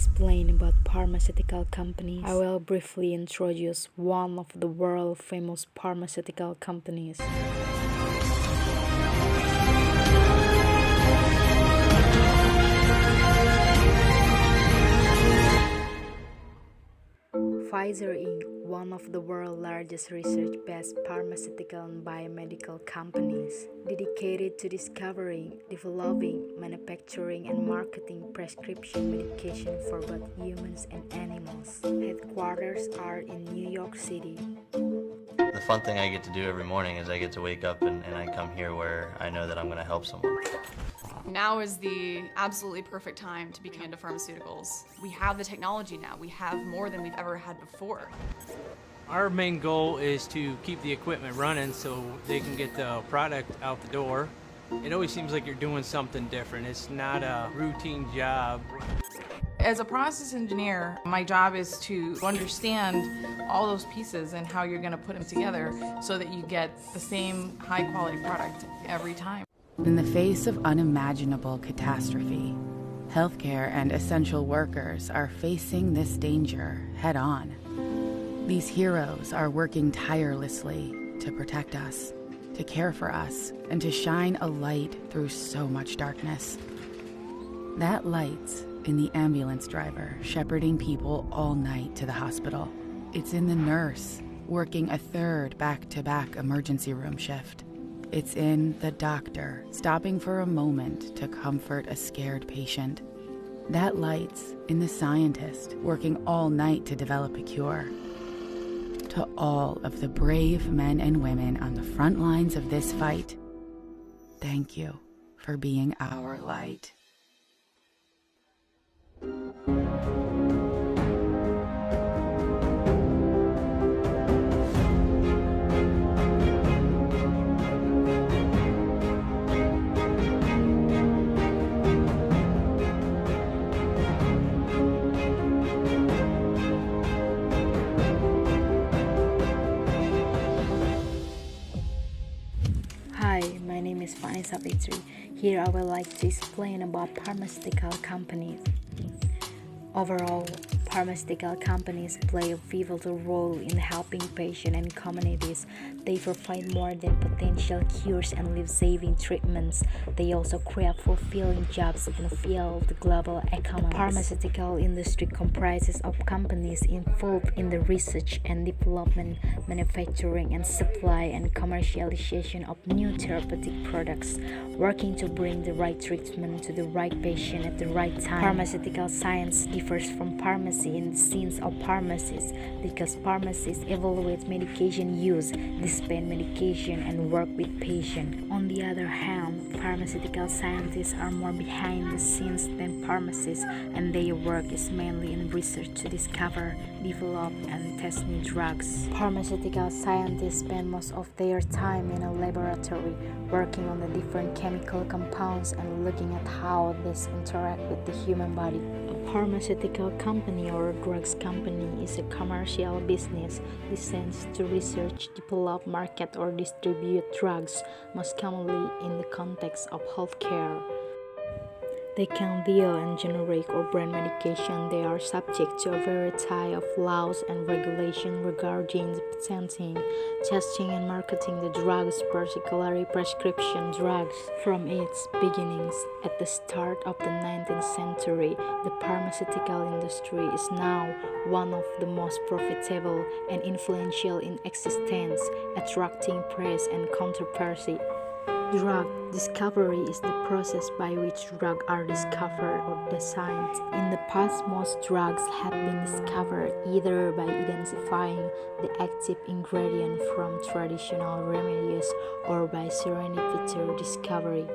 explain about pharmaceutical companies, I will briefly introduce one of the world famous pharmaceutical companies. Pfizer Inc., one of the world's largest research-based pharmaceutical and biomedical companies, dedicated to discovering, developing, manufacturing, and marketing prescription medication for both humans and animals. Headquarters are in New York City. The fun thing I get to do every morning is I get to wake up and I come here where I know that I'm going to help someone. Now is the absolutely perfect time to be into pharmaceuticals. We have the technology now. We have more than we've ever had before. Our main goal is to keep the equipment running so they can get the product out the door. It always seems like you're doing something different. It's not a routine job. As a process engineer, my job is to understand all those pieces and how you're going to put them together so that you get the same high quality product every time. In the face of unimaginable catastrophe, healthcare and essential workers are facing this danger head-on. These heroes are working tirelessly to protect us, to care for us, and to shine a light through so much darkness. That light's in the ambulance driver shepherding people all night to the hospital. It's in the nurse working a third back-to-back emergency room shift. It's in the doctor stopping for a moment to comfort a scared patient. That light's in the scientist working all night to develop a cure. To all of the brave men and women on the front lines of this fight, thank you for being our light. Hi, my name is Bahasa. Here I would like to explain about pharmaceutical companies. Overall, pharmaceutical companies play a pivotal role in helping patients and communities. They provide more than potential cures and life-saving treatments. They also create fulfilling jobs and fuel the global economy. The pharmaceutical industry comprises of companies involved in the research and development, manufacturing and supply and commercialization of new therapeutic products, working to bring the right treatment to the right patient at the right time. Pharmaceutical science differs from pharmacy in the sense of pharmacists because pharmacists evaluate medication use, dispense medication, and work with patients. On the other hand, pharmaceutical scientists are more behind the scenes than pharmacists, and their work is mainly in research to discover, develop, and test new drugs. Pharmaceutical scientists spend most of their time in a laboratory, working on the different chemical compounds and looking at how these interact with the human body. A pharmaceutical company or a drugs company is a commercial business designed to research, develop, market, or distribute drugs, most commonly in the context of healthcare. They can deal in generic or brand medication. They are subject to a variety of laws and regulations regarding the patenting, testing, and marketing the drugs, particularly prescription drugs. From its beginnings at the start of the 19th century, the pharmaceutical industry is now one of the most profitable and influential in existence, attracting praise and controversy. Drug discovery is the process by which drugs are discovered or designed. In the past, most drugs have been discovered either by identifying the active ingredient from traditional remedies or by serendipitous discovery.